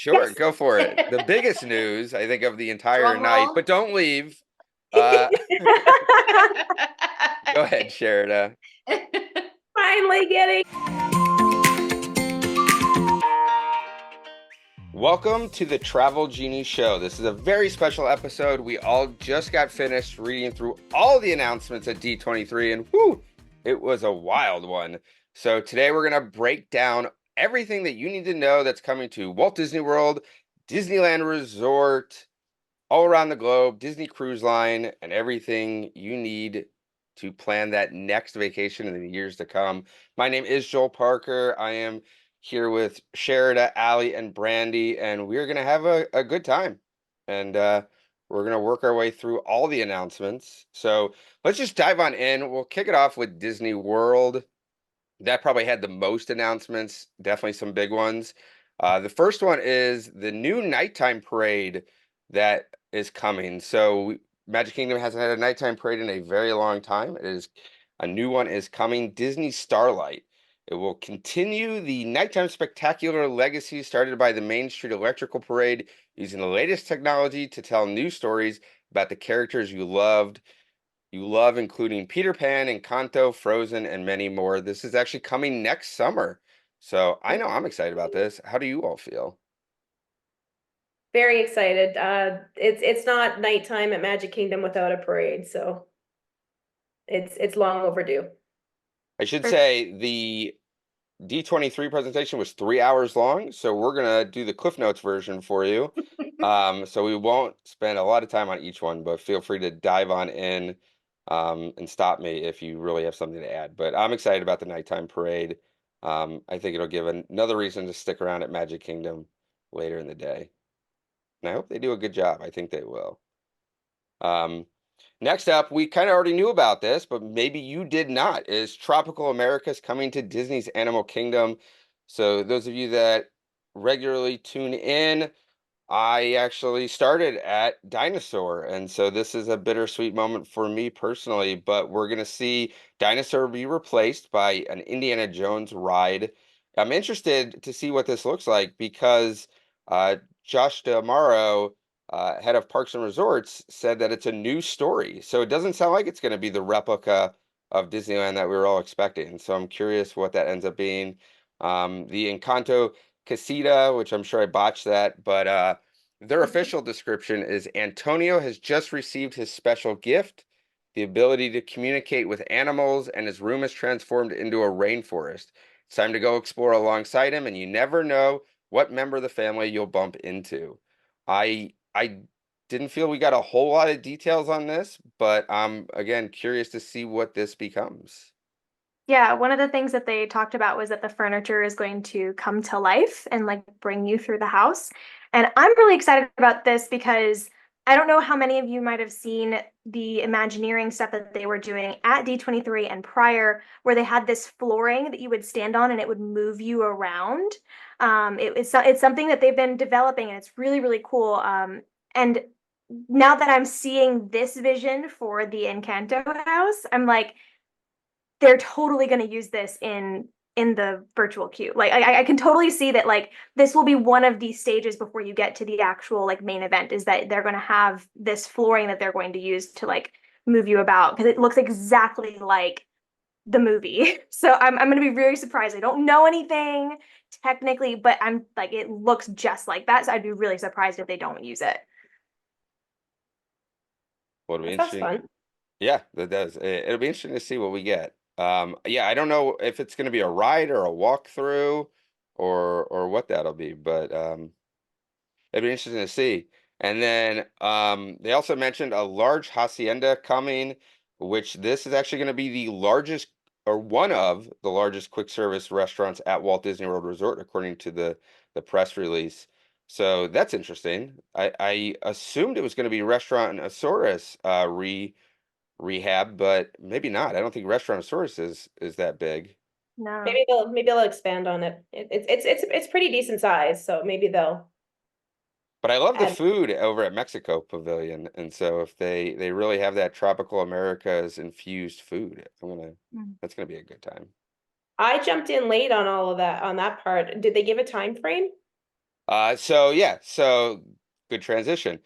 Sure, Yes. go for it. The biggest news, I think, of the entire Drum night, roll. but don't leave. Uh, go ahead, Sherida. Finally getting. Welcome to the Travel Genie Show. This is a very special episode. We all just got finished reading through all the announcements at D23, and whoo, it was a wild one. So today we're going to break down everything that you need to know that's coming to Walt Disney World, Disneyland Resort, all around the globe, Disney Cruise Line, and everything you need to plan that next vacation in the years to come. My name is Joel Parker. I am here with Sherida, Allie, and Brandy, and we're going to have a good time. And we're going to work our way through all the announcements. So let's just dive on in. We'll kick it off with Disney World. That probably had the most announcements, definitely some big ones. The first one is the new nighttime parade that is coming. Magic Kingdom hasn't had a nighttime parade in a very long time. It is a new one is coming, Disney Starlight. It will continue the nighttime spectacular legacy started by the Main Street Electrical Parade, using the latest technology to tell new stories about the characters you love, including Peter Pan, Encanto, Frozen, and many more. This is actually coming next summer. So I know I'm excited about this. How do you all feel? Very excited. It's not nighttime at Magic Kingdom without a parade, so it's long overdue. I should say the D23 presentation was 3 hours long, so we're gonna do the Cliff Notes version for you. So we won't spend a lot of time on each one, but feel free to dive on in and stop me if you really have something to add. But I'm excited about the nighttime parade. I think it'll give another reason to stick around at Magic Kingdom later in the day. And I hope they do a good job. I think they will. Um, Next up, we kind of already knew about this, but maybe you did not, is Tropical America's coming to Disney's Animal Kingdom. So those of you that regularly tune in, I actually started at Dinosaur, and so this is a bittersweet moment for me personally, but we're going to see Dinosaur be replaced by an Indiana Jones ride. I'm interested to see what this looks like because Josh D'Amaro, head of Parks and Resorts, said that it's a new story. So it doesn't sound like it's going to be the replica of Disneyland that we were all expecting. So I'm curious what that ends up being. The Encanto Casita, which I'm sure I botched that, but their official description is Antonio has just received his special gift, the ability to communicate with animals, and his room is transformed into a rainforest. It's time to go explore alongside him, and you never know what member of the family you'll bump into. I didn't feel we got a whole lot of details on this, but I'm again curious to see what this becomes. Yeah, one of the things that they talked about was that the furniture is going to come to life and like bring you through the house. And I'm really excited about this because I don't know how many of you might have seen the Imagineering stuff that they were doing at D23 and prior, where they had this flooring that you would stand on and it would move you around. It's something that they've been developing and it's really, really cool. And now that I'm seeing this vision for the Encanto house, I'm like, they're totally going to use this in the virtual queue. Like I can totally see that like this will be one of these stages before you get to the actual like main event is that they're going to have this flooring that they're going to use to like move you about because it looks exactly like the movie. So I'm going to be very surprised. I don't know anything technically, but I'm like it looks just like that. So I'd be really surprised if they don't use it. What'll be That sounds interesting. fun. Yeah, that does. It'll be interesting to see what we get. Yeah, I don't know if it's going to be a ride or a walkthrough or what that'll be, but it'd be interesting to see. And then they also mentioned a large hacienda coming, which this is actually going to be the largest or one of the largest quick service restaurants at Walt Disney World Resort, according to the press release. So that's interesting. I assumed it was going to be Restaurant Asaurus rehab, but maybe not. I don't think Restaurantosaurus is that big. No. Maybe they'll expand on it. It's pretty decent size, so maybe they'll But I love the add. food over at Mexico Pavilion, and so if they really have that tropical Americas infused food, Mm. that's gonna be a good time. I jumped in late on all of that on that part. Did they give a time frame? So good transition.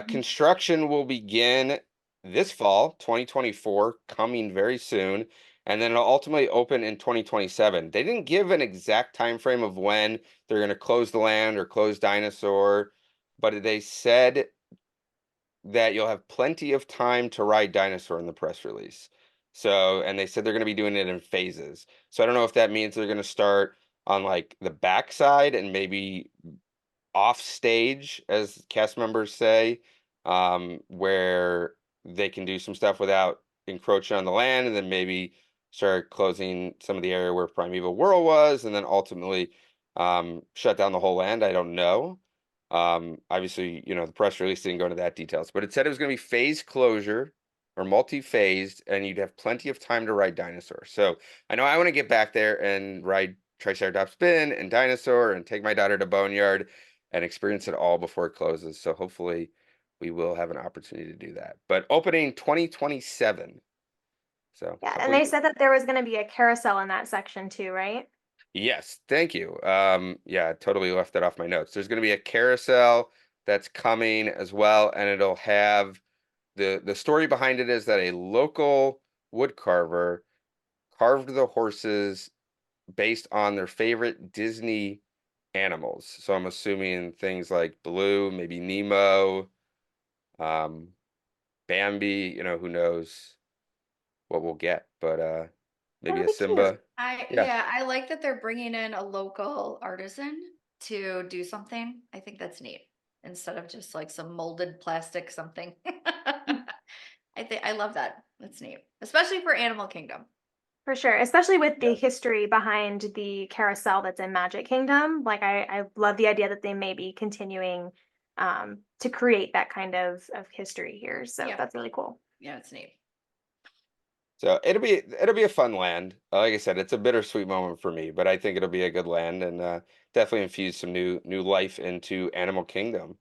Construction will begin this fall, 2024, coming very soon, and then it'll ultimately open in 2027. They didn't give an exact time frame of when they're going to close the land or close Dinosaur, but they said that you'll have plenty of time to ride Dinosaur in the press release. So, and they said they're going to be doing it in phases. So I don't know if that means they're going to start on like the backside and maybe off stage, as cast members say, where they can do some stuff without encroaching on the land, and then maybe start closing some of the area where Primeval World was, and then ultimately shut down the whole land. I don't know. Obviously, the press release didn't go into that details, but it said it was going to be phase closure or multi-phased, and you'd have plenty of time to ride Dinosaur. So I know I want to get back there and ride Triceratops Spin and Dinosaur and take my daughter to Boneyard and experience it all before it closes. So hopefully we will have an opportunity to do that. But opening 2027. So Yeah, couple and they years. said that there was going to be a carousel in that section too, right? Yes, thank you. Yeah, I totally left that off my notes. There's going to be a carousel that's coming as well, and it'll have the story behind it is that a local wood carver carved the horses based on their favorite Disney animals. So I'm assuming things like Blue, maybe Nemo, um, Bambi, who knows what we'll get, but maybe That'll a be cute. Simba. Yeah. Yeah, I like that they're bringing in a local artisan to do something. I think that's neat instead of just like some molded plastic something. I love that. That's neat, especially for Animal Kingdom. For sure, especially with the Yeah. history behind the carousel that's in Magic Kingdom. Like I love the idea that they may be continuing to create that kind of history here. So Yeah. that's really cool. Yeah, it's neat. So it'll be a fun land. Like I said, it's a bittersweet moment for me, but I think it'll be a good land and definitely infuse some new life into Animal Kingdom.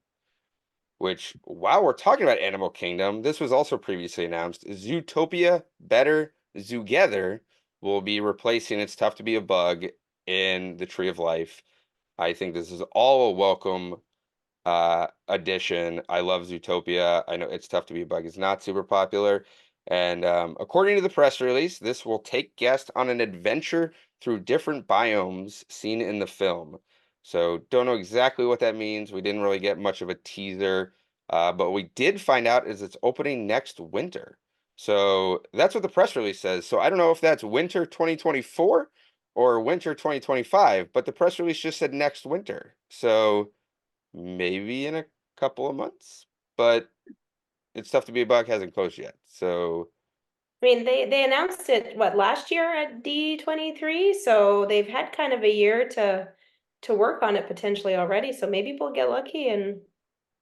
Which, while we're talking about Animal Kingdom, this was also previously announced. Zootopia Better Zootgether will be replacing It's Tough to Be a Bug in the Tree of Life. I think this is all a welcome addition. I love Zootopia. I know It's Tough to Be a Bug is not super popular. And according to the press release, this will take guests on an adventure through different biomes seen in the film. So don't know exactly what that means. We didn't really get much of a teaser, but we did find out is it's opening next winter. So that's what the press release says. So I don't know if that's winter 2024 or winter 2025, but the press release just said next winter. So maybe in a couple of months, but It's Tough to Be a Bug hasn't closed yet. So I mean, they announced it, what, last year at D23? So they've had kind of a year to work on it potentially already. So maybe we'll get lucky and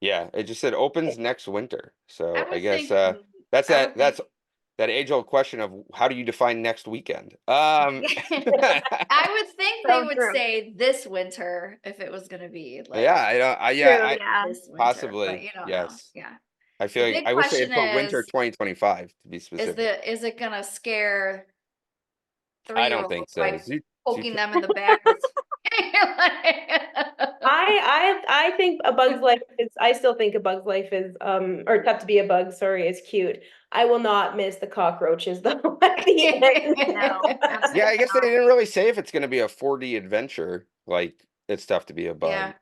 yeah, it just said opens next winter. I So I would guess think that's I would that's think that age-old question of how do you define next weekend? I would think they So would true. say this winter if it was gonna be Yeah, like yeah, True, yeah. this winter, but possibly, you don't know. yes. Yeah. I The feel like big I wish they question had put winter 2025 to be specific. is it gonna scare I don't 3-year-olds think so. by poking them in the back with I think A Bug's Life is, I still think A Bug's Life is or Tough to Be a Bug, sorry, is cute. I will not miss the cockroaches though at the end. No, Yeah, absolutely I guess they not. didn't really say if it's going to be a 4D adventure. Like It's Tough to Be a Bug. Yeah.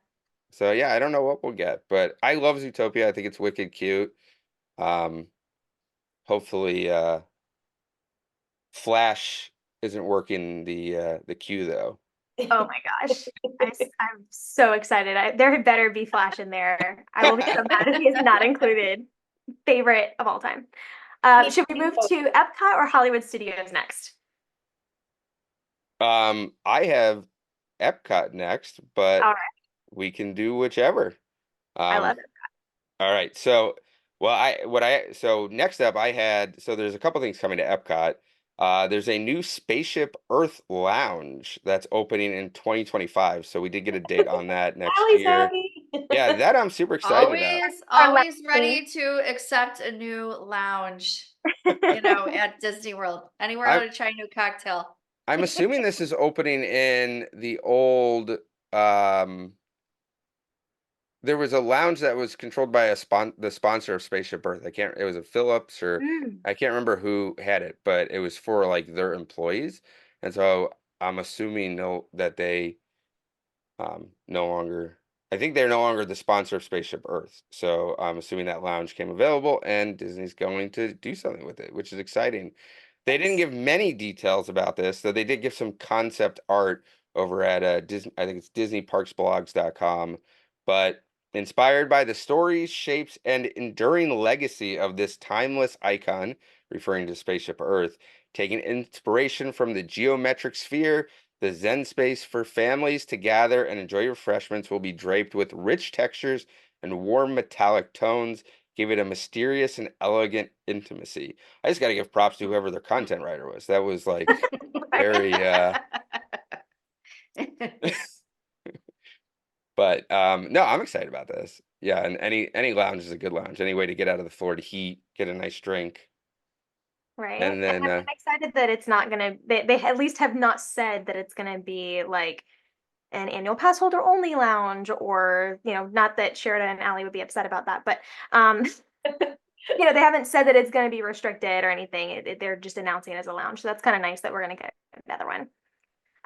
So yeah, I don't know what we'll get, but I love Zootopia. I think it's wicked cute. Um, hopefully, Flash isn't working the queue though. Oh my gosh. I'm so excited. There better be Flash in there. I will be so mad if he is not included. Favorite of all time. Should we move to Epcot or Hollywood Studios next? I have Epcot next, but All right. we can do whichever. I Um, love it. all right. So, so next up so there's a couple things coming to Epcot. There's a new Spaceship Earth lounge that's opening in 2025. So we did get a date on that next Allie's year. happy. Yeah, that I'm super excited about. Our Always last ready to accept a new lounge, at Disney World. Anywhere I I'm want to try a new cocktail. I'm assuming this is opening in the old um there was a lounge that was controlled by the sponsor of Spaceship Earth. It was a Phillips or Mm. I can't remember who had it, but it was for like their employees. And so I'm assuming that they no longer, I think they're no longer the sponsor of Spaceship Earth. So I'm assuming that lounge came available and Disney's going to do something with it, which is exciting. They didn't give many details about this, though they did give some concept art over at Disney, I think it's disneyparksblogs.com. But inspired by the stories, shapes, and enduring legacy of this timeless icon, referring to Spaceship Earth, taking inspiration from the geometric sphere, the Zen space for families to gather and enjoy refreshments will be draped with rich textures and warm metallic tones, give it a mysterious and elegant intimacy. I just got to give props to whoever their content writer was. That was like very but no, I'm excited about this. Yeah, and any lounge is a good lounge. Any way to get out of the Florida heat, get a nice drink. Right. And then I'm excited that it's not gonna, they at least have not said that it's gonna be like an annual pass holder only lounge, or, not that Sheridan and Allie would be upset about that, but they haven't said that it's gonna be restricted or anything. They're just announcing it as a lounge. So that's kind of nice that we're gonna get another one.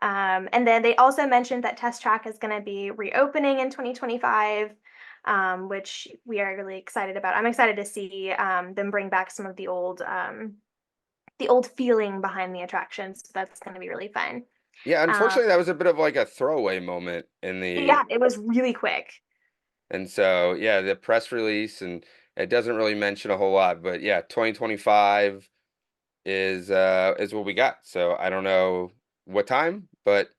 And then they also mentioned that Test Track is gonna be reopening in 2025. Which we are really excited about. I'm excited to see them bring back some of the old feeling behind the attraction. So that's going to be really fun. yeah, unfortunately that was a bit of like a throwaway moment in the Yeah, it was really quick. And so yeah, the press release and it doesn't really mention a whole lot, but yeah, 2025 is what we got. So I don't know what time, but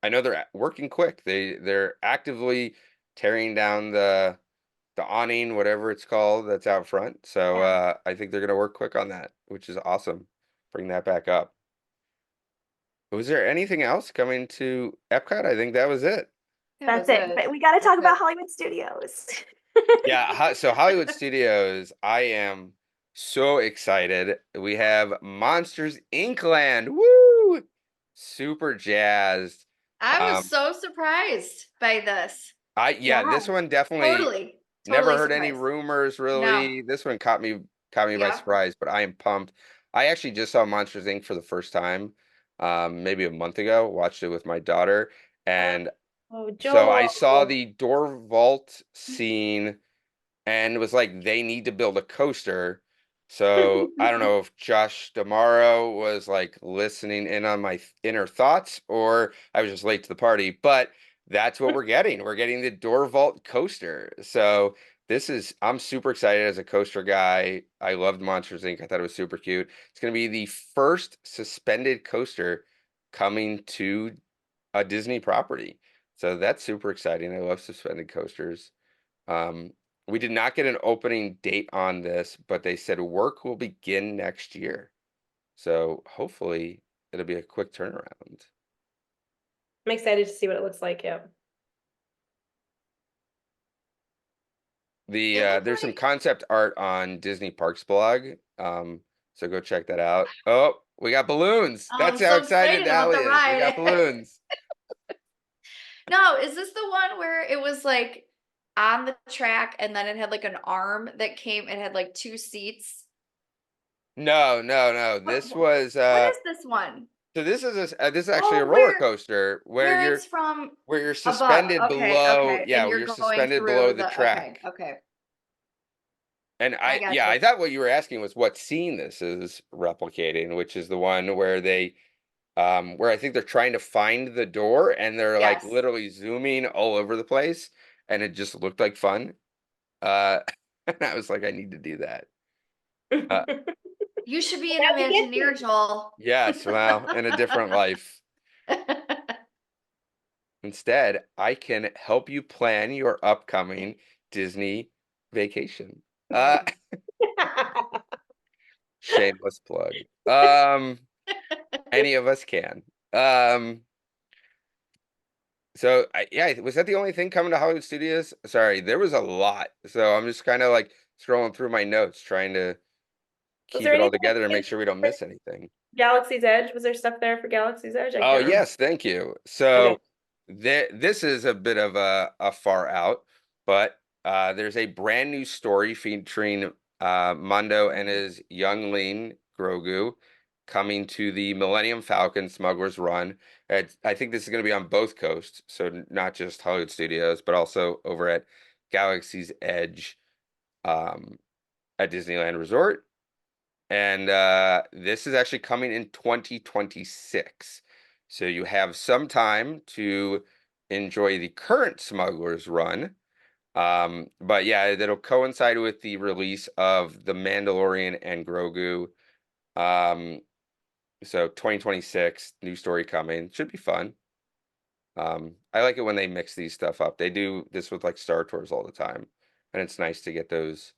I know they're working quick. They're actively tearing down the awning, whatever it's called, that's out front. So Yeah. I think they're gonna work quick on that, which is awesome. Bring that back up. Was there anything else coming to Epcot? I think that was it. That's it. But we got to talk about Hollywood Studios. Yeah, so Hollywood Studios, I am so excited. We have Monsters Inc. Land. Woo! Super jazzed. I was Um, so surprised by this. yeah, this Yeah. one definitely never Totally heard any surprised. rumors No. really. This one caught me by Yeah. surprise, but I am pumped. I actually just saw Monsters Inc. for the first time, maybe a month ago. Watched it with my daughter, and Oh, so I saw Joel. the door vault scene and it was like they need to build a coaster. So I don't know if Josh Damaro was like listening in on my inner thoughts or I was just late to the party, but that's what we're getting. We're getting the door vault coaster. So I'm super excited as a coaster guy. I loved Monsters Inc. I thought it was super cute. It's going to be the first suspended coaster coming to a Disney property. So that's super exciting. I love suspended coasters. Um, we did not get an opening date on this, but they said work will begin next year. So hopefully it'll be a quick turnaround. I'm excited to see what it looks like. Yeah. There's some concept art on Disney Parks blog. So go check that out. Oh, we got balloons. Oh, That's I'm how so excited excited about Allie the is. We got ride. balloons. No, is this the one where it was like on the track and then it had like an arm that came, it had like two seats? No. This was What is this one? so this is actually a Oh, roller coaster where it's from where you're above. suspended Okay, below, okay. yeah, And where you're you're going suspended below through the the, okay, track. okay. And I got I you. thought what you were asking was what scene this is replicating, which is the one where where I think they're trying to find the door and they're like Yes. literally zooming all over the place and it just looked like fun. And I was like, I need to do that. You should be an How'd you get Imagineer, here? Joel. Yes, well, in a different life. Instead, I can help you plan your upcoming Disney vacation. Shameless plug. Any of us can. So yeah, was that the only thing coming to Hollywood Studios? Sorry, there was a lot. So I'm just kind of like scrolling through my notes, trying to Was keep there it all anything together and make sure we don't miss anything. Galaxy's Edge? Was there stuff there for Galaxy's Edge? I Oh can't remember. yes, thank you. Okay. So this is a bit of a far out, but there's a brand new story featuring Mondo and his youngling Grogu coming to the Millennium Falcon Smugglers Run. I think this is going to be on both coasts, so not just Hollywood Studios, but also over at Galaxy's Edge at Disneyland Resort. And this is actually coming in 2026. So you have some time to enjoy the current Smugglers Run. But yeah, it'll coincide with the release of The Mandalorian and Grogu. So 2026, new story coming. Should be fun. I like it when they mix these stuff up. They do this with like Star Tours all the time. And it's nice to get those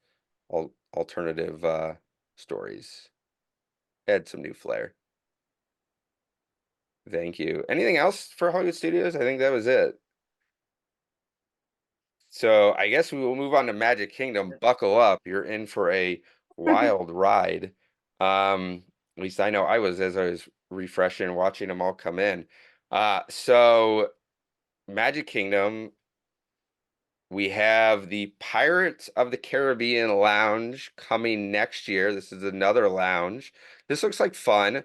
alternative stories. Add some new flair. Thank you. Anything else for Hollywood Studios? I think that was it. So I guess we will move on to Magic Kingdom. Buckle up. You're in for a wild ride. At least I know I was as I was refreshing, watching them all come in. So Magic Kingdom, we have the Pirates of the Caribbean Lounge coming next year. This is another lounge. This looks like fun.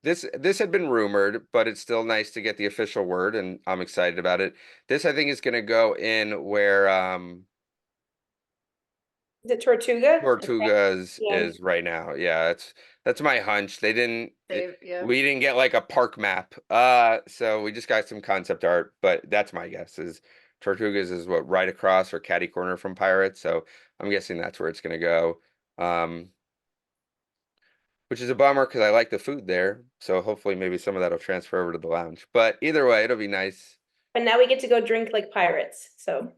This had been rumored, but it's still nice to get the official word, and I'm excited about it. This I think is going to go in where Is it Tortuga? Tortugas Yeah. is right now. Yeah, that's my hunch. They didn't Yeah. we didn't get like a park map. So we just got some concept art, but that's my guess is Tortugas is what right across or catty corner from Pirates. So I'm guessing that's where it's going to go. Which is a bummer because I like the food there. So hopefully maybe some of that will transfer over to the lounge. But either way, it'll be nice. But now we get to go drink like pirates, so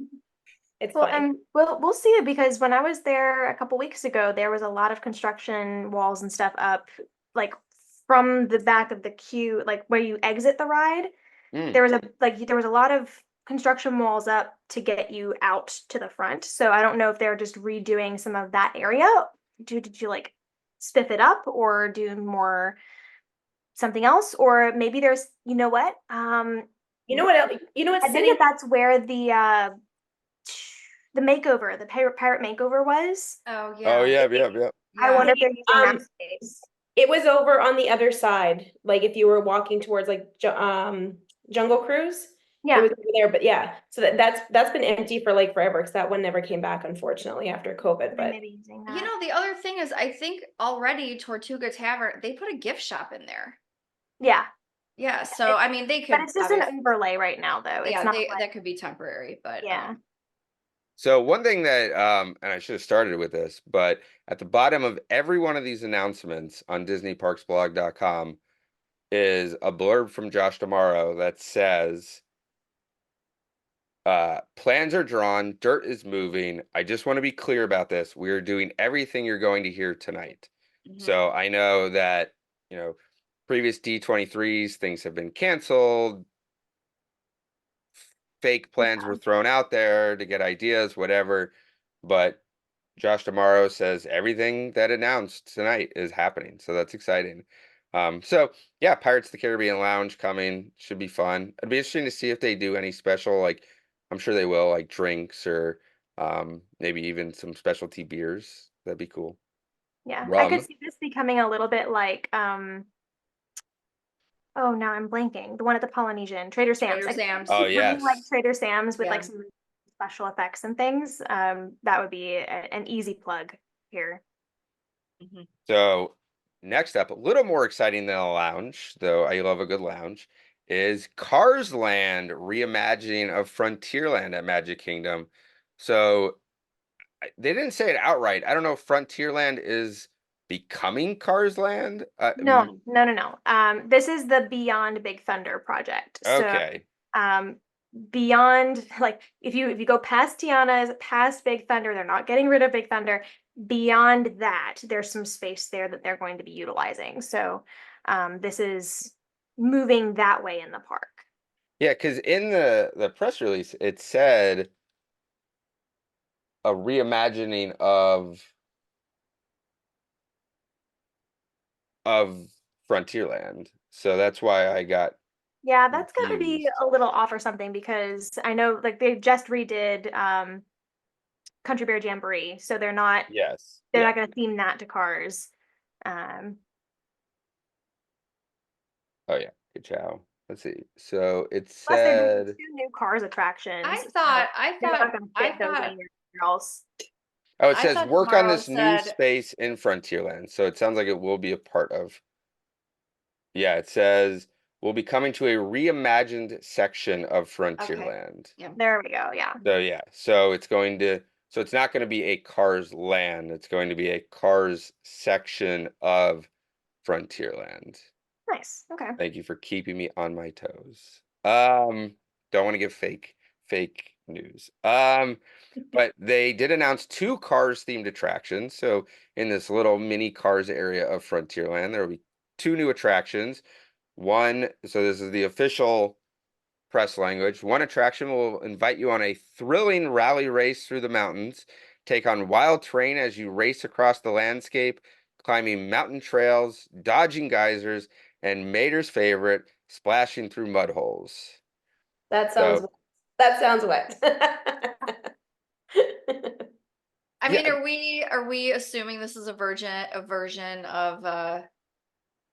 it's Well, fine. and we'll see it because when I was there a couple weeks ago, there was a lot of construction walls and stuff up, like from the back of the queue, like where you exit the ride. Mm. There was a lot of construction walls up to get you out to the front. So I don't know if they're just redoing some of that area. Did you like spiff it up or do more something else? Or maybe there's, you know what? You know what else? You know what I think city? that's where the makeover, the pirate makeover was. Oh Oh yeah. yeah. I Yeah. wonder if they're using that Um, space. It was over on the other side, like if you were walking towards like Jungle Cruise. It Yeah, was over there, but yeah. So that's been empty for like forever because that one never came back, unfortunately, after COVID. they But may be using that. You know, the other thing is, I think already Tortuga Tavern, they put a gift shop in there. Yeah, Yeah, so I mean, they could. but it's just an obviously- overlay right now, though. It's yeah, not they, like, that could be temporary, but yeah. So one thing that and I should have started with this, but at the bottom of every one of these announcements on DisneyParksBlog.com is a blurb from Josh Tomorrow that says plans are drawn, dirt is moving. I just want to be clear about this. We are doing everything you're going to hear tonight. mhm. So I know that, previous D23s, things have been canceled. Fake plans were thrown out there to get ideas, whatever. But Josh Tomorrow says everything that announced tonight is happening. So that's exciting. So yeah, Pirates of the Caribbean Lounge coming should be fun. It'd be interesting to see if they do any special, like I'm sure they will, like drinks or maybe even some specialty beers. That'd be cool. Yeah, I could Rum. see this becoming a little bit like oh, now I'm blanking. The one at the Polynesian, Trader Sam's. Trader I could see Sam's. it Oh, becoming like yes. Trader Sam's with Yeah. like some special effects and things. That would be an easy plug here. Mhm. So next up, a little more exciting than a lounge, though I love a good lounge, is Cars Land reimagining of Frontierland at Magic Kingdom. So they didn't say it outright. I don't know if Frontierland is becoming Cars Land. No. This is the Beyond Big Thunder project. Okay. So, beyond, like if you go past Tiana's, past Big Thunder, they're not getting rid of Big Thunder. Beyond that, there's some space there that they're going to be utilizing. So, this is moving that way in the park. Yeah, because in the press release it said a reimagining of Frontierland. So that's why I got Yeah, that's gotta be confused. a little off or something because I know like they just redid Country Bear Jamboree, so Yes. they're Yeah. not gonna theme that to Cars. Oh yeah. Good job. Let's see. So it Plus they're doing said, 2 new Cars attractions. I so thought, they're not gonna fit those anywhere else. oh, it I says thought work on tomorrow this new said, space in Frontierland. So it sounds like it will be a part of. Yeah, it says we'll be coming to a reimagined section of Frontierland. yeah. There we go, yeah. So yeah, so it's not going to be a Cars land. It's going to be a Cars section of Frontierland. Nice, okay. Thank you for keeping me on my toes. Don't want to give fake news. But they did announce 2 Cars themed attractions. So in this little mini Cars area of Frontierland, there will be 2 new attractions. One, so this is the official press language. One attraction will invite you on a thrilling rally race through the mountains. Take on wild terrain as you race across the landscape, climbing mountain trails, dodging geysers, and Mater's favorite, splashing through mud holes. That So sounds wet. I mean, yeah, are we assuming this is a version of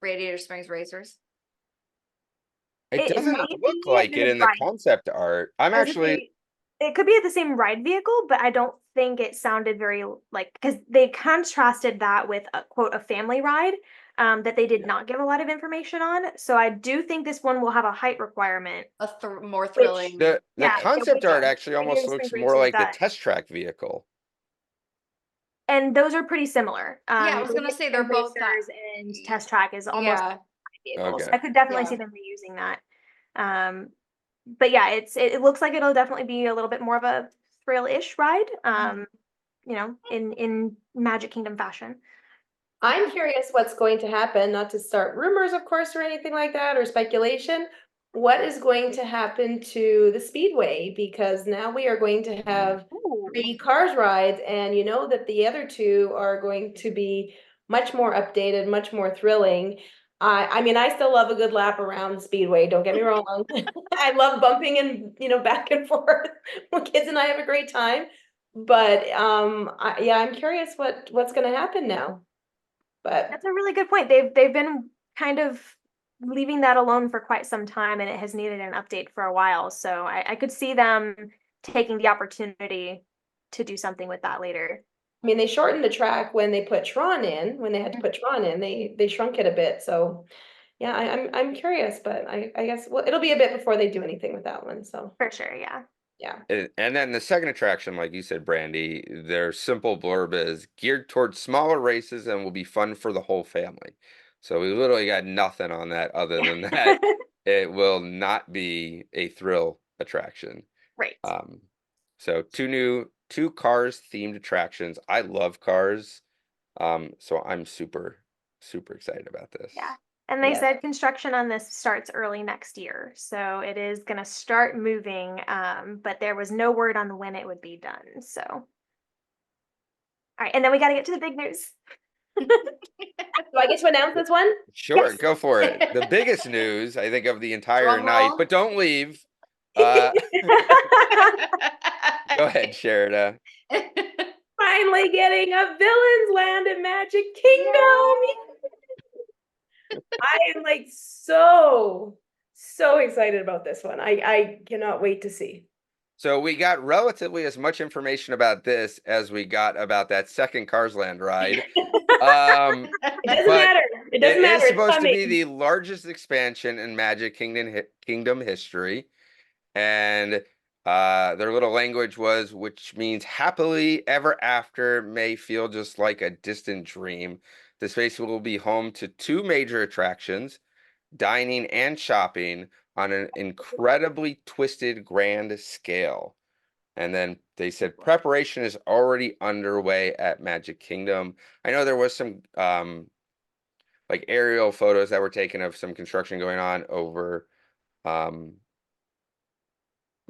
Radiator Springs Racers? it It doesn't may look be like it the in the ride. concept art. I'm I was gonna actually say, it could be the same ride vehicle, but I don't think it sounded very like because they contrasted that with a quote a family ride that they did Yeah. not give a lot of information on. So I do think this one will have a height requirement. More Which- thrilling. the Yeah, concept art actually almost Radiator looks Springs more Racers like the does. test track vehicle. And those are pretty similar. Yeah, I was gonna say they're both that. Racers and Test Track is almost Yeah. vehicle. So Okay. I could definitely Yeah. see them reusing that. But yeah, it looks like it'll definitely be a little bit more of a thrill-ish ride. You know, in Magic Kingdom fashion. I'm curious what's going to happen, not to start rumors, of course, or anything like that, or speculation. What is going to happen to the Speedway? Because now we are going to have Ooh. 3 Cars rides, and you know that the other 2 are going to be much more updated, much more thrilling. I mean, I still love a good lap around Speedway, don't get me wrong. I love bumping and, back and forth. My kids and I have a great time. But yeah, I'm curious what's going to happen now. But That's a really good point. They've been kind of leaving that alone for quite some time, and it has needed an update for a while. So I could see them taking the opportunity to do something with that later. I mean, they shortened the track when they put Tron in, when they had to put Tron in, they shrunk it a bit. So yeah, I'm curious, but I guess well, it'll be a bit before they do anything with that one. So For sure, yeah. yeah. And then the second attraction, like you said, Brandy, their simple blurb is geared towards smaller races and will be fun for the whole family. So we literally got nothing on that other than that it will not be a thrill attraction. Right. So 2 Cars themed attractions. I love Cars. So I'm super excited about this. Yeah. And they Yeah. said construction on this starts early next year. So it is going to start moving, but there was no word on when it would be done. So, all right. And then we got to get to the big news. Do I get to announce this one? Sure, Yes. go for it. The biggest news, I think, of the entire Drum night, roll. but don't leave. Go ahead, Sherida. Finally getting a Villains Land in Magic Kingdom. I am like so excited about this one. I cannot wait to see. So we got relatively as much information about this as we got about that second Cars Land ride. It doesn't But matter. It doesn't It matter. is It's supposed to be coming. the largest expansion in Magic Kingdom history. And their little language was, which means happily ever after may feel just like a distant dream. The space will be home to 2 major attractions, dining and shopping on an incredibly twisted grand scale. And then they said preparation is already underway at Magic Kingdom. I know there was some like aerial photos that were taken of some construction going on over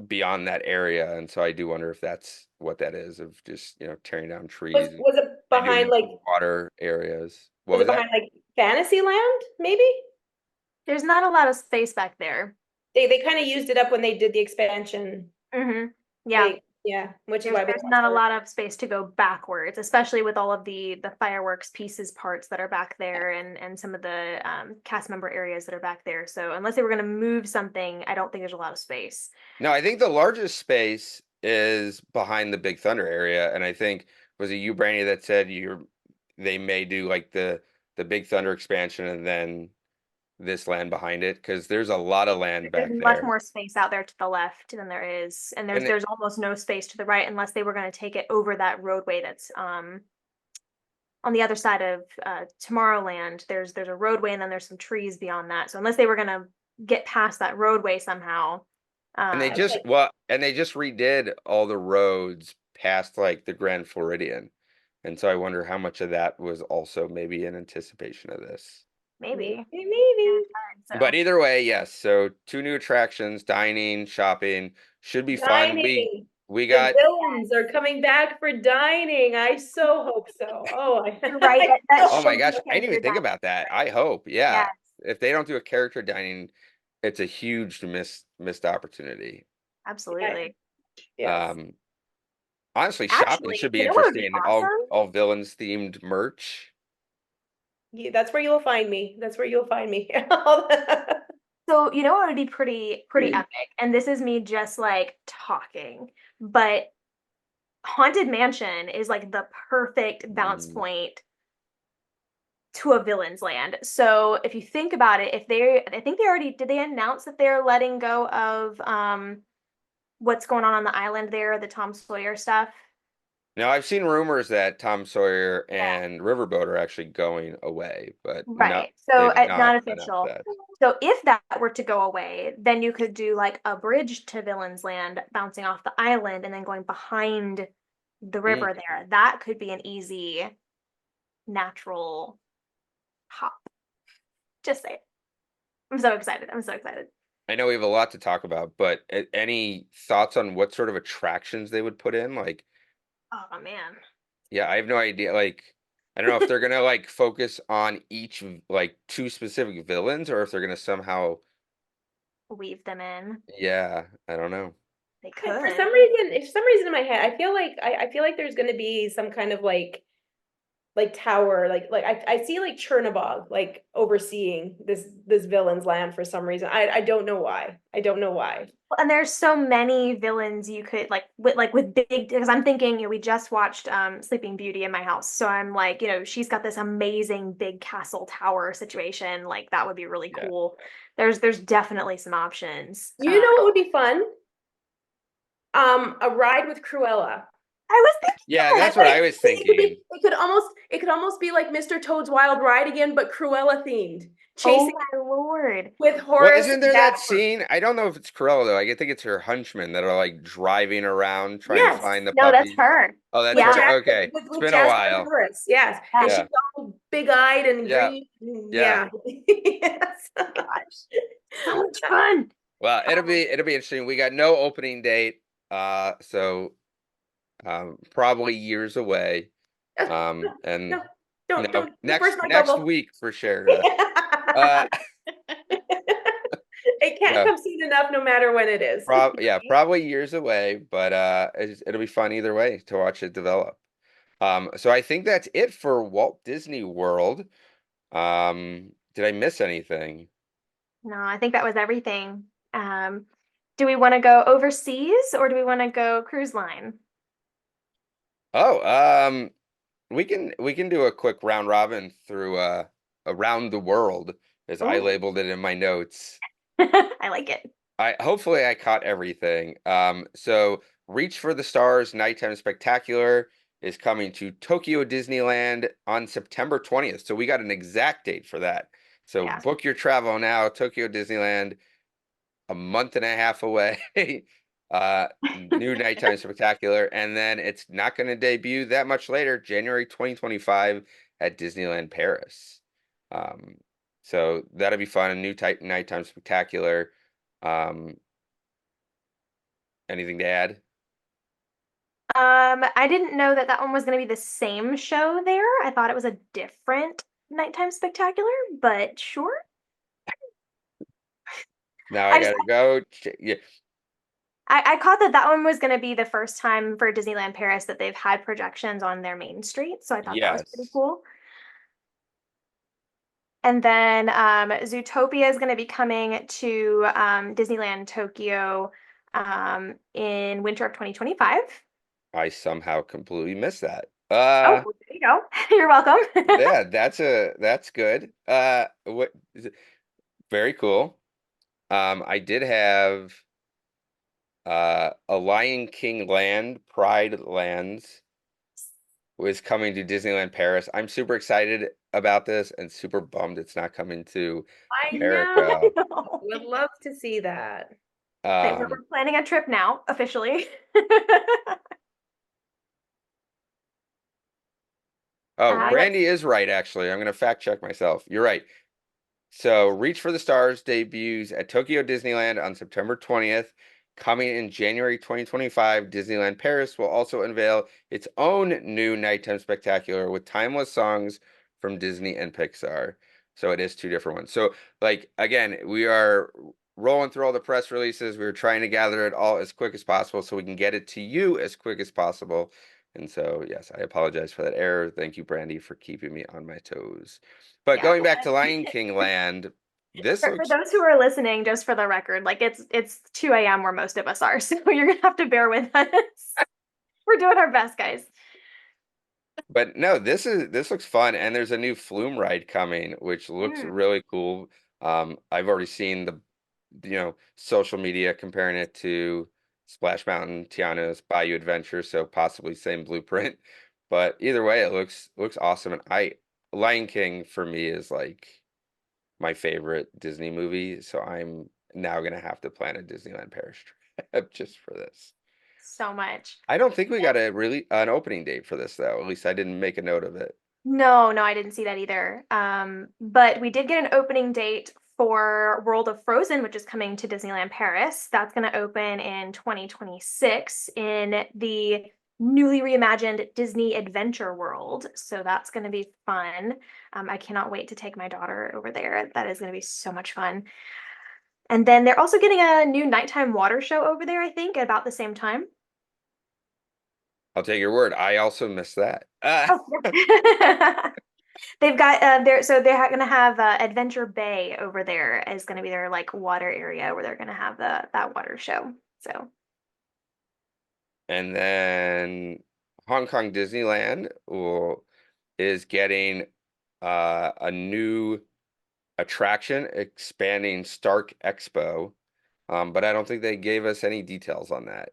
beyond that area, and so I do wonder if that's what that is, of just tearing down trees Was it and doing behind like water areas. What was was it that? behind like Fantasyland, maybe? There's not a lot of space back there. They kind of used it up when they did the expansion. Yeah. Yeah, which is why There's not a lot of space to go backwards, especially with all of the fireworks pieces parts that are back there and some of the cast member areas that are back there. So unless they were going to move something, I don't think there's a lot of space. No, I think the largest space is behind the Big Thunder area, and I think was it you, Brandy, that said they may do like the Big Thunder expansion and then this land behind it because there's a lot of land There's back much there. more space out there to the left than there is, and And there's almost no space to the right unless they were going to take it over that roadway that's on the other side of Tomorrowland. There's a roadway and then there's some trees beyond that. So unless they were going to get past that roadway somehow, and they um, just redid all the roads past like the Grand Floridian. And so I wonder how much of that was also maybe in anticipation of this. maybe. But either way, yes. So 2 new attractions, dining, shopping, should be fun. Dining. We The got villains are coming back for dining. I so hope so. Oh, You're right. That oh my should gosh, be I didn't even think dining. about that. I hope, yeah. Yes. If they don't do a character dining, it's a huge missed opportunity. Absolutely. yes. Honestly, shopping Actually, should be you know what would be interesting. awesome? All villains themed merch. That's where you'll find me. That's where you'll find me. So you know what would be pretty epic, and this is me just like talking, but Haunted Mansion is like the perfect bounce point to a villain's land. So if you think about it, I think they already did they announce that they're letting go of what's going on the island there, the Tom Sawyer stuff. Now, I've seen rumors that Tom Sawyer and Riverboat are actually going away, but Right. they So did not announce official. that. So if that were to go away, then you could do like a bridge to Villain's Land bouncing off the island and then going behind the river there. That could be an easy natural hop. Just say it. I'm so excited. I'm so excited. I know we have a lot to talk about, but any thoughts on what sort of attractions they would put in? Like, Oh man. yeah, I have no idea. Like, I don't know if they're gonna like focus on each like 2 specific villains or if they're gonna somehow Weave them in. yeah, I don't know. They could. For some reason in my head, I feel like there's gonna be some kind of like tower, like I see like Chernobog like overseeing this villain's land for some reason. I don't know why. I don't know why. And there's so many villains you could like with big, because I'm thinking, you know, we just watched Sleeping Beauty in my house. So I'm like, you know, she's got this amazing big castle tower situation. Like that would be really cool. There's definitely some options. You know what would be fun? A ride with Cruella. I was thinking Yeah, that's what I was thinking. It could almost be like Mr. Toad's Wild Ride again, but Cruella themed. Chasing my lord. with Horace. Well, isn't there that scene? I don't know if it's Cruella though. I think it's her henchmen that are like driving around trying to find the No, puppies. that's her. Oh, that's her. Okay. With It's been a Jasper while. and Horace, yes. And she's all big-eyed and green. Yeah. Yes. Gosh. So much fun. Well, it'll be interesting. We got no opening date. So probably years away. And Don't next week for sure. It can't come soon enough, no matter when it is. Probably years away, but it'll be fun either way to watch it develop. So I think that's it for Walt Disney World. Did I miss anything? No, I think that was everything. Do we want to go overseas or do we want to go cruise line? Oh, we can do a quick round robin through around the world, as I labeled it in my notes. I like it. Hopefully I caught everything. So Reach for the Stars Nighttime Spectacular is coming to Tokyo Disneyland on September 20th. So we got an exact date for that. So book your travel now. Tokyo Disneyland, a month and a half away. New Nighttime Spectacular, and then it's not going to debut that much later, January 2025 at Disneyland Paris. So that'll be fun. A new Nighttime Spectacular. Anything to add? I didn't know that one was going to be the same show there. I thought it was a different Nighttime Spectacular, but sure. Now I I just gotta go. Yeah, I caught that one was going to be the first time for Disneyland Paris that they've had projections on their main street, so I thought that was pretty yes. cool. And then Zootopia is going to be coming to Disneyland Tokyo in winter of 2025. I somehow completely missed that. Oh, well, there you go. You're welcome. Yeah, that's good. What is it? Very cool. I did have a Lion King land, Pride Lands was coming to Disneyland Paris. I'm super excited about this and super bummed it's not coming to I America. would love to see that. We're planning a trip now, officially. Oh, Let's Brandy is right, actually. I'm going to fact check myself. You're right. So, Reach for the Stars debuts at Tokyo Disneyland on September 20th. Coming in January 2025, Disneyland Paris will also unveil its own new nighttime spectacular with timeless songs from Disney and Pixar. So, it is two different ones. So, like, again, we are rolling through all the press releases. We're trying to gather it all as quick as possible so we can get it to you as quick as possible. And so, yes, I apologize for that error. Thank you, Brandy, for keeping me on my toes. But Yeah. going back to Lion King Land, this For looks those who are listening, just for the record, like it's 2 a.m. where most of us are, so you're gonna have to bear with us. We're doing our best, guys. but no, this looks fun, and there's a new flume ride coming, which looks Mm. really cool. I've already seen the social media comparing it to Splash Mountain, Tiana's Bayou Adventure, so possibly same blueprint. But either way, it looks awesome, and Lion King for me is like my favorite Disney movie, so I'm now gonna have to plan a Disneyland Paris trip just for this. So much. I don't think we got an opening date for this though. At least I didn't make a note of it. No, I didn't see that either. But we did get an opening date for World of Frozen, which is coming to Disneyland Paris. That's going to open in 2026 in the newly reimagined Disney Adventure World. So that's going to be fun. I cannot wait to take my daughter over there. That is going to be so much fun. And then they're also getting a new nighttime water show over there, I think, at about the same time. I'll take your word. I also missed that. Oh, yeah. They've got they're gonna have Adventure Bay over there is gonna be their like water area where they're gonna have that water show. So And then Hong Kong Disneyland is getting a new attraction expanding Stark Expo. But I don't think they gave us any details on that.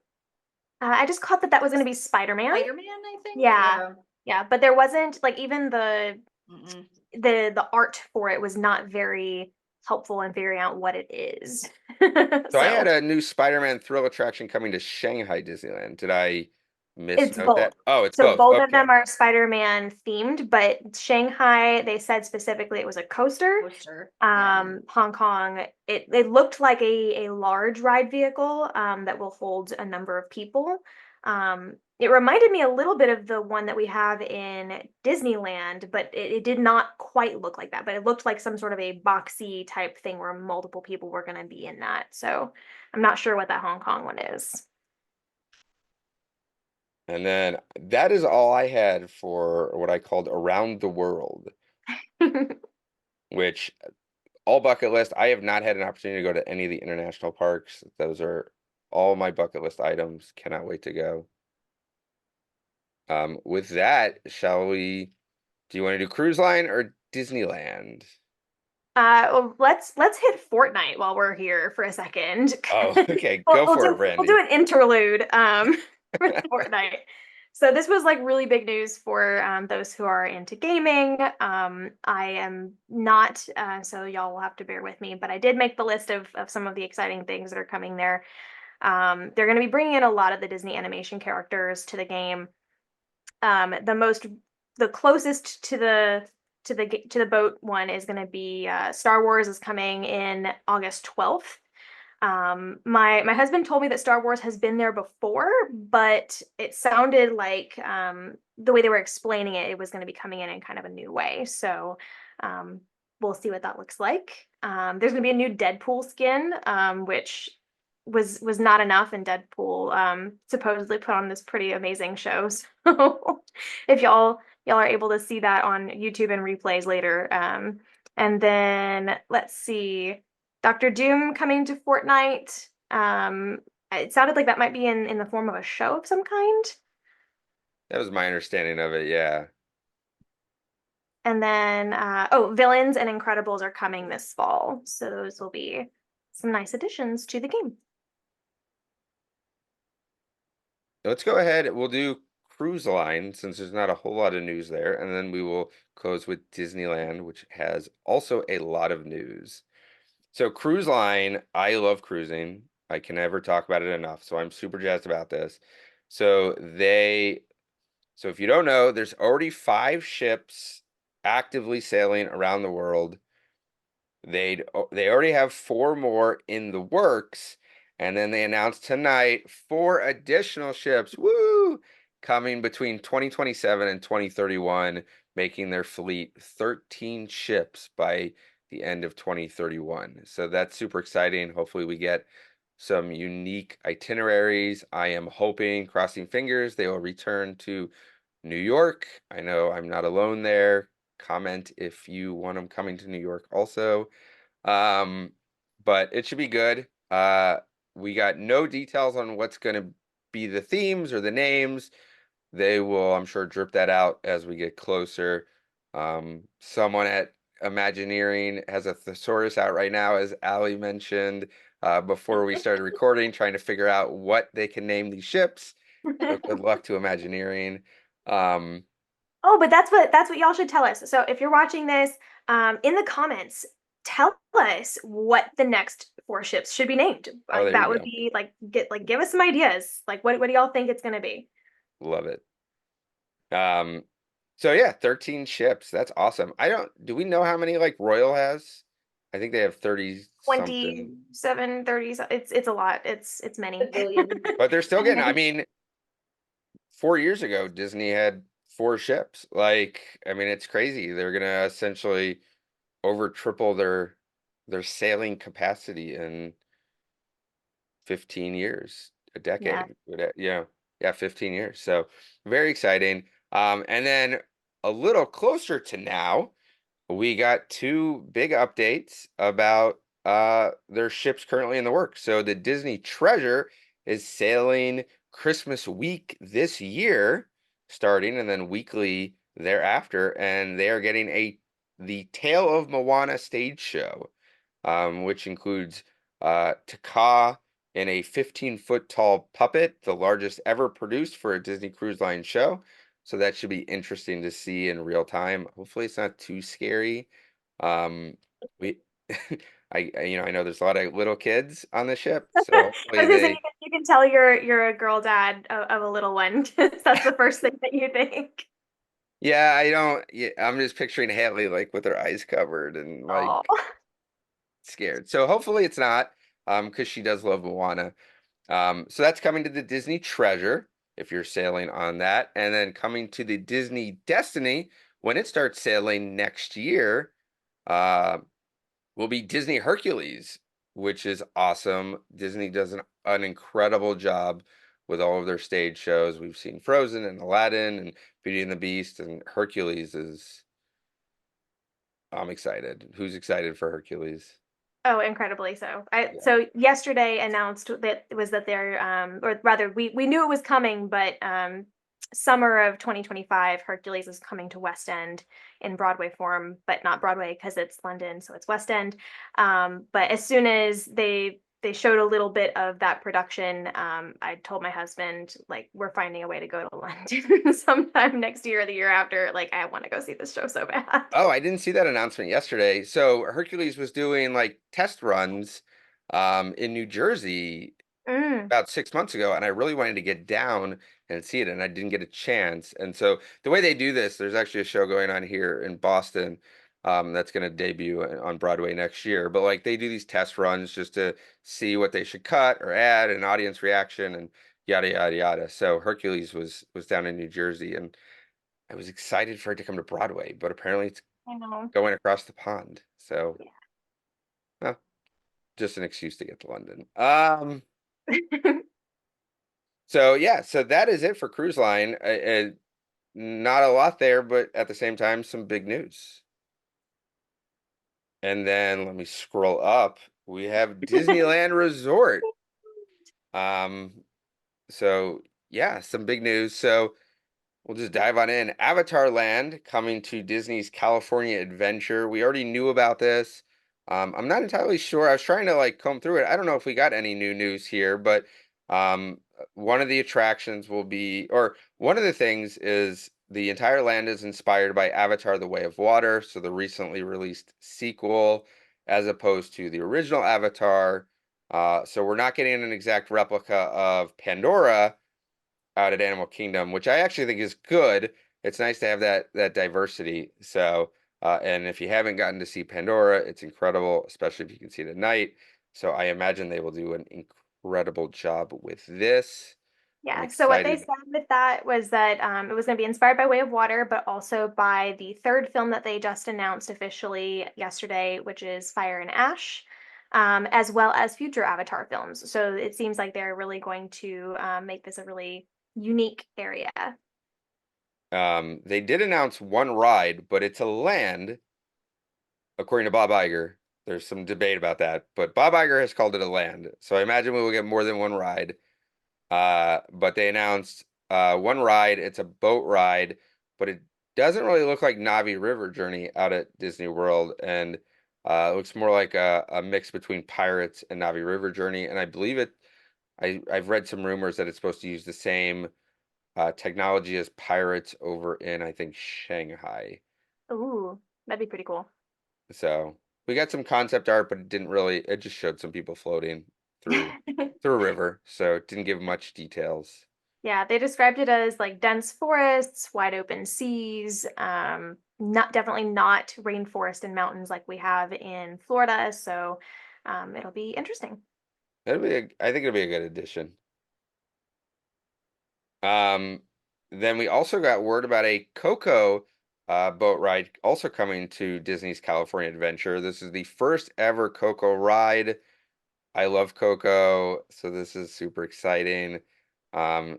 I just caught that was gonna be Spider-Man. Spider-Man, I think. Yeah, but there wasn't like even Mm-mm. the art for it was not very helpful in figuring out what it is. So I had So a new Spider-Man thrill attraction coming to Shanghai Disneyland. Did I it's misnote both. that? Oh, it's So both. both of Okay. them are Spider-Man themed, but Shanghai, they said specifically it was a coaster. Poster. Yeah. Hong Kong, it looked like a large ride vehicle that will hold a number of people. It reminded me a little bit of the one that we have in Disneyland, but it did not quite look like that. But it looked like some sort of a boxy type thing where multiple people were going to be in that. So I'm not sure what that Hong Kong one is. And then that is all I had for what I called Around the World, which all bucket list. I have not had an opportunity to go to any of the international parks. Those are all my bucket list items. Cannot wait to go. With that, do you want to do cruise line or Disneyland? Well, let's hit Fortnite while we're here for a second. Oh, okay, We'll, go for it, we'll Brandy. do an interlude with Fortnite. So this was like really big news for those who are into gaming. I am not, so y'all will have to bear with me, but I did make the list of some of the exciting things that are coming there. They're going to be bringing in a lot of the Disney animation characters to the game. The closest to the boat one is going to be Star Wars is coming in August 12th. My husband told me that Star Wars has been there before, but it sounded like the way they were explaining it, it was going to be coming in kind of a new way. So we'll see what that looks like. There's gonna be a new Deadpool skin, which was not enough, and Deadpool supposedly put on this pretty amazing show. So if y'all are able to see that on YouTube and replays later. And then let's see, Doctor Doom coming to Fortnite. It sounded like that might be in the form of a show of some kind. That was my understanding of it, yeah. And then, oh, Villains and Incredibles are coming this fall. So those will be some nice additions to the game. Let's go ahead. We'll do Cruise Line since there's not a whole lot of news there. And then we will close with Disneyland, which has also a lot of news. So Cruise Line, I love cruising. I can never talk about it enough. So I'm super jazzed about this. So if you don't know, there's already 5 ships actively sailing around the world. They already have 4 more in the works, and then they announced tonight 4 additional ships, woo, coming between 2027 and 2031, making their fleet 13 ships by the end of 2031. So that's super exciting. Hopefully we get some unique itineraries. I am hoping, crossing fingers, they will return to New York. I know I'm not alone there. Comment if you want them coming to New York also. But it should be good. We got no details on what's going to be the themes or the names. They will, I'm sure, drip that out as we get closer. Someone at Imagineering has a thesaurus out right now, as Ali mentioned, before we started recording, trying to figure out what they can name these ships. So good luck to Imagineering. Oh, but that's what y'all should tell us. So if you're watching this, in the comments, tell us what the next 4 ships should be named. Oh, there That you would go. be give us some ideas. Like what do y'all think it's gonna be? Love it. So yeah, 13 ships. That's awesome. Do we know how many like Royal has? I think they have 30 something. 27, 30. It's a lot. It's many. A billion. But they're still getting, I mean, 4 years ago, Disney had 4 ships. Like, I mean, it's crazy. They're gonna essentially over triple their sailing capacity in 15 years, a decade. Yeah, 15 years. So very exciting. And then a little closer to now, we got 2 big updates about their ships currently in the works. So the Disney Treasure is sailing Christmas week this year, starting, and then weekly thereafter, and they are getting the Tale of Moana stage show, which includes Taka in a 15-foot tall puppet, the largest ever produced for a Disney Cruise Line show. So that should be interesting to see in real time. Hopefully it's not too scary. We I know there's a lot of little kids on the ship, so I hopefully was gonna say they you can tell you're a girl dad of a little one. 'Cause that's the first thing that you think. I'm just picturing Haley like with her eyes covered and like Oh. scared. So hopefully it's not, because she does love Moana. So that's coming to the Disney Treasure if you're sailing on that, and then coming to the Disney Destiny when it starts sailing next year, will be Disney Hercules, which is awesome. Disney does an incredible job with all of their stage shows. We've seen Frozen and Aladdin and Beauty and the Beast, and Hercules is. I'm excited. Who's excited for Hercules? Oh, incredibly so. Yeah. So yesterday announced that they're or rather we knew it was coming, but summer of 2025, Hercules is coming to West End in Broadway form, but not Broadway because it's London, so it's West End. But as soon as they showed a little bit of that production, I told my husband, like, we're finding a way to go to London sometime next year or the year after. Like, I want to go see this show so bad. Oh, I didn't see that announcement yesterday. So Hercules was doing like test runs in New Jersey Mm. about 6 months ago, and I really wanted to get down and see it, and I didn't get a chance. And so the way they do this, there's actually a show going on here in Boston, that's going to debut on Broadway next year. But like they do these test runs just to see what they should cut or add, and audience reaction, and yada yada yada. So Hercules was down in New Jersey, and I was excited for it to come to Broadway, but apparently it's I know. going across the pond. So, Yeah. well, just an excuse to get to London. So yeah, so that is it for cruise line. Not a lot there, but at the same time, some big news. And then let me scroll up. We have Disneyland Resort. Um, so yeah, some big news. So we'll just dive on in. Avatar Land coming to Disney's California Adventure. We already knew about this. I'm not entirely sure. I was trying to like comb through it. I don't know if we got any new news here, but one of the attractions will be, or one of the things is the entire land is inspired by Avatar: The Way of Water, so the recently released sequel, as opposed to the original Avatar. So we're not getting an exact replica of Pandora out at Animal Kingdom, which I actually think is good. It's nice to have that diversity. So, and if you haven't gotten to see Pandora, it's incredible, especially if you can see it at night. So I imagine they will do an incredible job with this. I'm Yeah, so what they excited. said with that was that it was going to be inspired by Way of Water, but also by the third film that they just announced officially yesterday, which is Fire and Ash, as well as future Avatar films. So it seems like they're really going to make this a really unique area. They did announce one ride, but it's a land, according to Bob Iger. There's some debate about that, but Bob Iger has called it a land. So I imagine we will get more than one ride. But they announced one ride. It's a boat ride, but it doesn't really look like Navi River Journey out at Disney World, and it looks more like a mix between Pirates and Navi River Journey. And I believe it. I've read some rumors that it's supposed to use the same technology as Pirates over in, I think, Shanghai. Ooh, that'd be pretty cool. So we got some concept art, but it didn't really. It just showed some people floating through through a river, so it didn't give much details. Yeah, they described it as like dense forests, wide open seas, not definitely not rainforest and mountains like we have in Florida. So it'll be interesting. I think it'll be a good addition. Um, then we also got word about a Coco boat ride also coming to Disney's California Adventure. This is the first ever Coco ride. I love Coco, so this is super exciting. Um,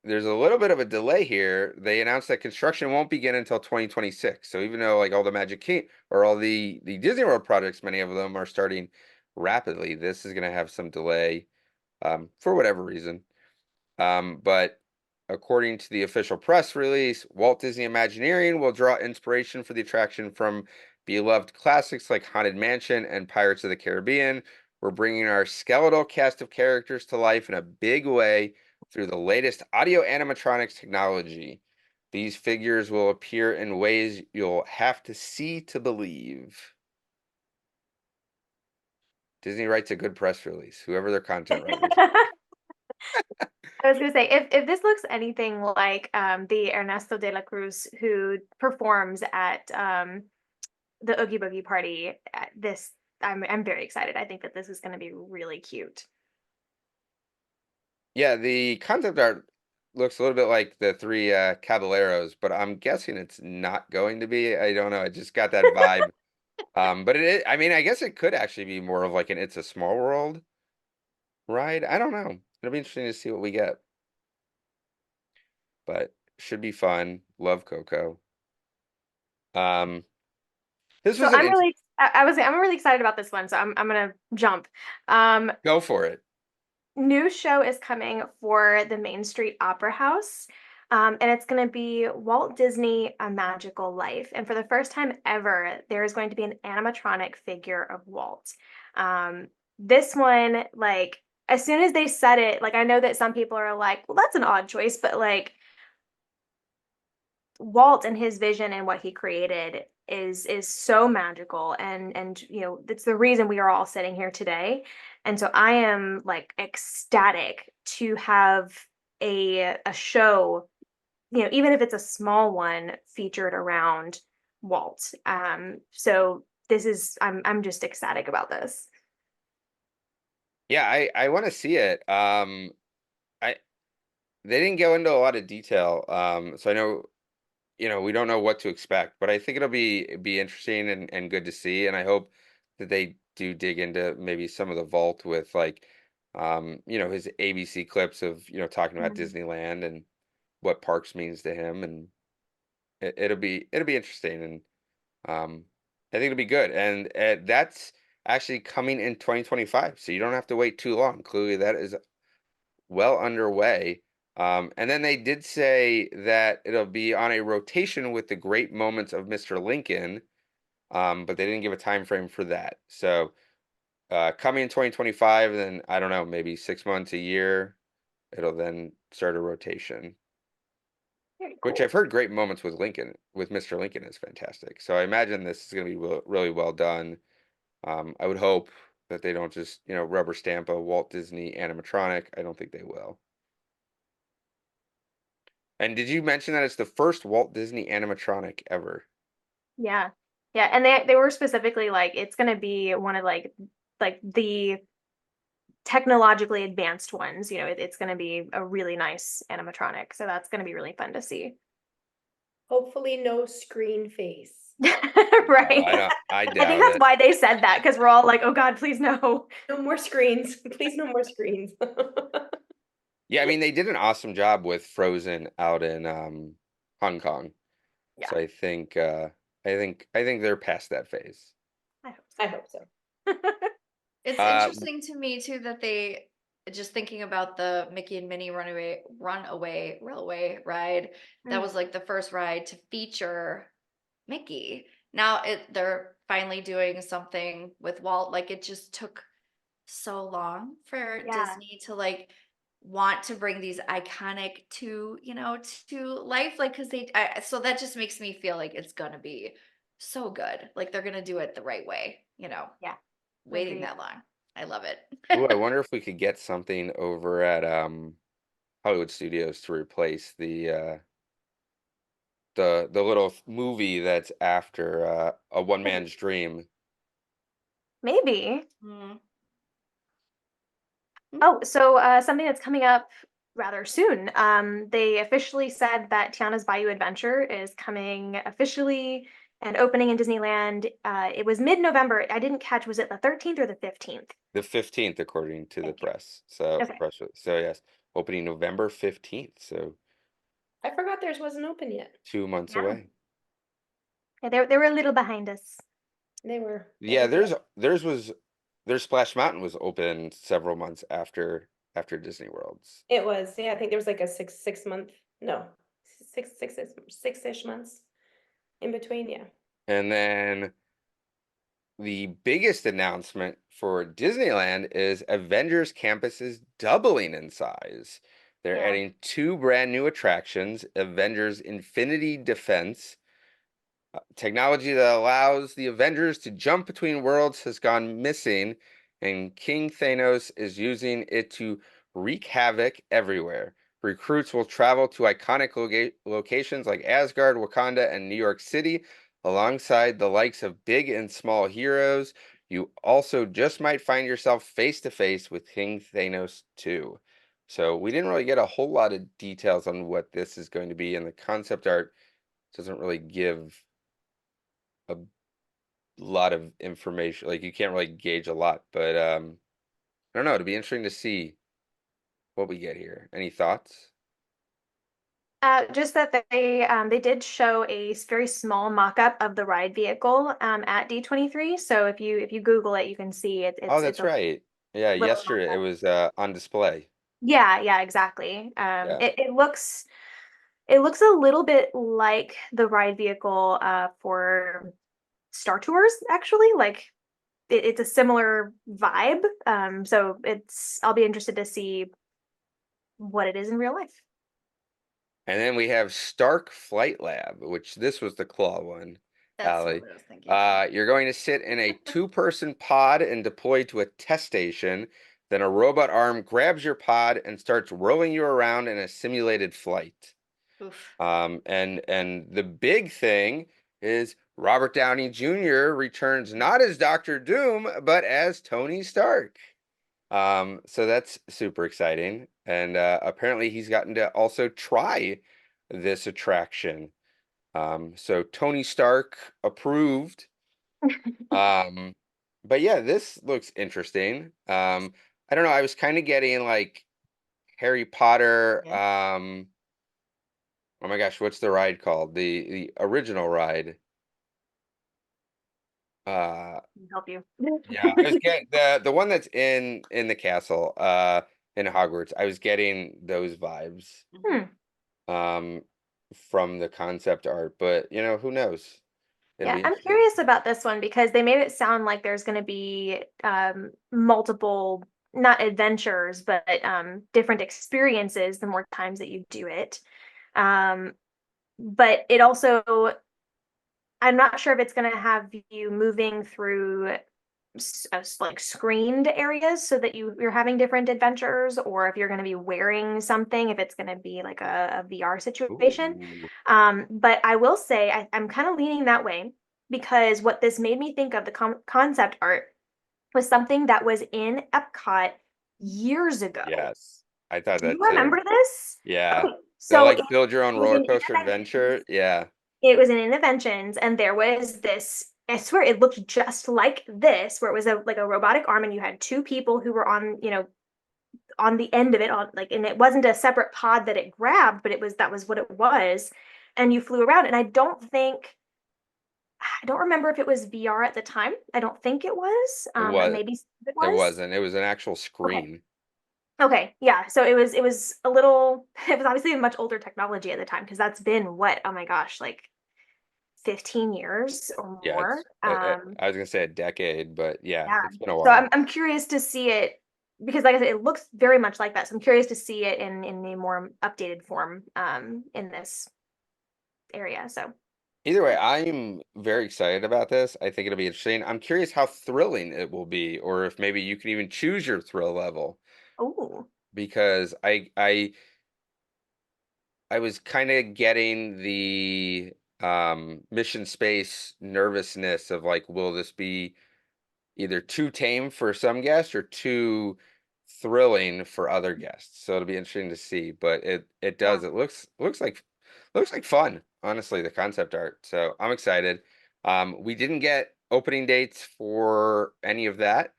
there's a little bit of a delay here. They announced that construction won't begin until 2026. So even though like all the Magic Kingdom or all the Disney World projects, many of them are starting rapidly, this is going to have some delay for whatever reason. But according to the official press release, Walt Disney Imagineering will draw inspiration for the attraction from beloved classics like Haunted Mansion and Pirates of the Caribbean. We're bringing our skeletal cast of characters to life in a big way through the latest audio animatronics technology. These figures will appear in ways you'll have to see to believe. Disney writes a good press release, whoever their content writers are. I was gonna say, if this looks anything like the Ernesto de la Cruz who performs at the Oogie Boogie party, this I'm very excited. I think that this is gonna be really cute. Yeah, the concept art looks a little bit like the three Caballeros, but I'm guessing it's not going to be. I don't know. I just got that vibe. But I mean, I guess it could actually be more of like an It's a Small World ride. I don't know. It'll be interesting to see what we get. But should be fun. Love Coco. Um, this So was an I'm int really I'm really excited about this one. So I'm gonna jump. Go for it. New show is coming for the Main Street Opera House. And it's going to be Walt Disney: A Magical Life. And for the first time ever, there is going to be an animatronic figure of Walt. This one, like, as soon as they said it, like, I know that some people are like, well, that's an odd choice, but like, Walt and his vision and what he created is so magical, and you know that's the reason we are all sitting here today. And so I am like ecstatic to have a show, you know, even if it's a small one, featured around Walt. So this is I'm just ecstatic about this. Yeah, I want to see it. I They didn't go into a lot of detail. So I know we don't know what to expect, but I think it'll be interesting and good to see. And I hope that they do dig into maybe some of the vault with like, his ABC clips of, talking about Mhm. Disneyland and what parks means to him. And it'll be interesting. And I think it'll be good. And that's actually coming in 2025. So you don't have to wait too long. Clearly that is well underway. And then they did say that it'll be on a rotation with the great moments of Mr. Lincoln, but they didn't give a time frame for that. So coming in 2025, then I don't know, maybe 6 months, a year, it'll then start a rotation. Very Which cool. I've heard great moments with Mr. Lincoln is fantastic. So I imagine this is going to be really well done. I would hope that they don't just, rubber stamp a Walt Disney animatronic. I don't think they will. And did you mention that it's the first Walt Disney animatronic ever? Yeah. Yeah, and they were specifically like it's gonna be one of like the technologically advanced ones. It's gonna be a really nice animatronic. So that's gonna be really fun to see. Hopefully no screen face. Oh, Right. I I think doubt that's it. why they said that, because we're all like, oh God, please no. No more screens. Please, no more screens. Yeah, I mean they did an awesome job with Frozen out in Hong Kong. Yeah, So I think they're past that phase. I hope I hope so. so. It's Uh interesting to me too that they just thinking about the Mickey and Minnie Runaway Railway ride. That Mm, was like the first ride to feature Mickey. Now they're finally doing something with Walt. Like it just took so long for yeah. Disney to like want to bring these iconic to life. Like because so that just makes me feel like it's gonna be so good. Like they're gonna do it the right way. Yeah. Waiting Agreed. that long. I love it. ooh, I wonder if we could get something over at Hollywood Studios to replace the little movie that's after A One Man's Dream. Maybe. Mm. Oh, so something that's coming up rather soon. They officially said that Tiana's Bayou Adventure is coming officially and opening in Disneyland. It was mid-November. I didn't catch, was it the 13th or the 15th? The 15th, according to the Thank you. press. So Okay. so yes, opening November 15th. So I forgot theirs wasn't open yet. 2 months Yeah. away. Yeah, they were a little behind us. They were. Yeah, their Splash Mountain was open several months after Disney World's. It was. Yeah, I think there was like a 6 month. No, six-ish months in between. Yeah. And then the biggest announcement for Disneyland is Avengers Campus is doubling in size. They're Yeah. adding two brand new attractions, Avengers Infinity Defense. Technology that allows the Avengers to jump between worlds has gone missing, and King Thanos is using it to wreak havoc everywhere. Recruits will travel to iconic locations like Asgard, Wakanda, and New York City, alongside the likes of big and small heroes. You also just might find yourself face to face with King Thanos too. So we didn't really get a whole lot of details on what this is going to be, and the concept art doesn't really give a lot of information. Like you can't really gauge a lot, but I don't know. It'd be interesting to see what we get here. Any thoughts? Just that they did show a very small mock-up of the ride vehicle at D23. So if you Google it, you can see it. Oh, It's that's a right. Yeah, little yesterday it mock-up. was on display. Yeah, yeah, exactly. Yeah. It looks a little bit like the ride vehicle for Star Tours, actually. Like it's a similar vibe. So I'll be interested to see what it is in real life. And then we have Stark Flight Lab, which this was the claw one, That's Allie. what I was thinking of. You're going to sit in a two-person pod and deploy to a test station. Then a robot arm grabs your pod and starts rolling you around in a simulated flight. Oof. And the big thing is Robert Downey Jr. returns not as Doctor Doom, but as Tony Stark. So that's super exciting. And apparently he's gotten to also try this attraction. So Tony Stark approved. But yeah, this looks interesting. I don't know. I was kind of getting like Harry Potter. Oh my gosh, what's the ride called? The original ride. Help you. Yeah, I was getting the one that's in the castle, in Hogwarts. I was getting those vibes, um, from the concept art, but who knows? It'll Yeah, be I'm interesting. curious about this one because they made it sound like there's going to be multiple, not adventures, but different experiences the more times that you do it. Um, but it also, I'm not sure if it's going to have you moving through like screened areas so that you're having different adventures, or if you're going to be wearing something, if it's going to be like a VR situation. Ooh, But I will say I'm kind of leaning that way because what this made me think of the concept art was something that was in Epcot years ago. yes, I thought Do you that too. remember this? Yeah, Okay, the so like build your own it was roller in coaster adventure. Yeah. it was in Interventions, and there was this. I swear it looked just like this, where it was like a robotic arm, and you had two people who were on, on the end of it, on like, and it wasn't a separate pod that it grabbed, but that was what it was, and you flew around. And I don't remember if it was VR at the time. I don't think it was. It But was. maybe it It was. wasn't. It was an actual Okay. screen. Okay, yeah. So it was a little. It was obviously a much older technology at the time because that's been what? Oh my gosh, like 15 years or Yeah, more. I was gonna say a decade, but yeah, Yeah. it's been a So while. I'm curious to see it because, like I said, it looks very much like that. So I'm curious to see it in a more updated form in this area. So Either way, I'm very excited about this. I think it'll be interesting. I'm curious how thrilling it will be, or if maybe you can even choose your thrill level, oh because I was kind of getting the mission space nervousness of like, will this be either too tame for some guests or too thrilling for other guests? So it'll be interesting to see. But it yeah. does. It looks like fun, honestly, the concept art. So I'm excited. We didn't get opening dates for any of that.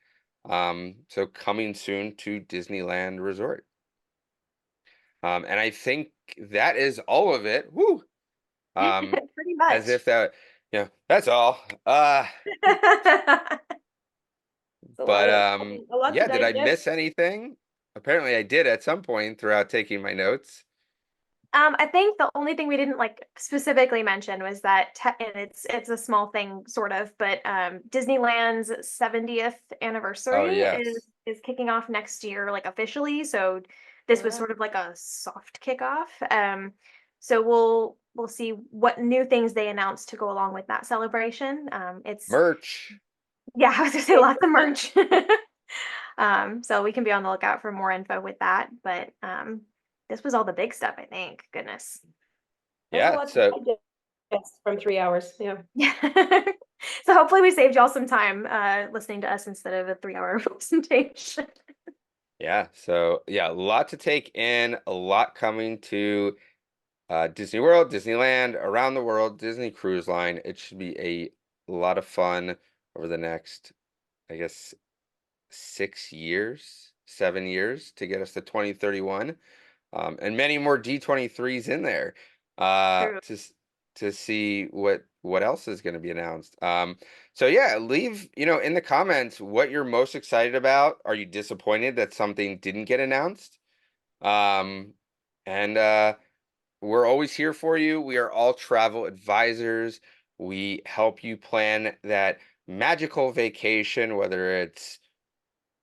So coming soon to Disneyland Resort. And I think that is all of it. Woo! Pretty As much. if that, that's all. It's But a lot to yeah, did I digest. miss anything? Apparently I did at some point throughout taking my notes. I think the only thing we didn't like specifically mention was that, and it's a small thing sort of, but Disneyland's 70th Oh, anniversary yes. is kicking off next year, like officially. So this was Yeah. sort of like a soft kickoff. So we'll see what new things they announce to go along with that celebration. It's Merch. Yeah, I was gonna say lots of merch. So we can be on the lookout for more info with that. But this was all the big stuff, I think. Goodness. That's a Yeah, lot to so digest from 3 hours. Yeah. Yeah. So hopefully we saved y'all some time listening to us instead of a 3-hour presentation. yeah, a lot to take in, a lot coming to Disney World, Disneyland, around the world, Disney Cruise Line. It should be a lot of fun over the next, I guess, 6 years, 7 years to get us to 2031. And many more D23s in there True. to see what else is going to be announced. So yeah, leave in the comments what you're most excited about. Are you disappointed that something didn't get announced? And we're always here for you. We are all travel advisors. We help you plan that magical vacation, whether it's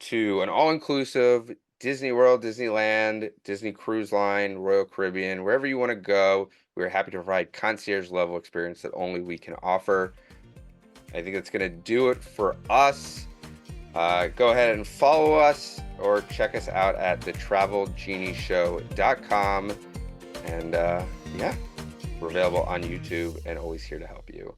to an all-inclusive Disney World, Disneyland, Disney Cruise Line, Royal Caribbean, wherever you want to go. We're happy to provide concierge level experience that only we can offer. I think that's going to do it for us. Go ahead and follow us or check us out at thetravelgenieshow.com. And yeah, we're available on YouTube and always here to help you.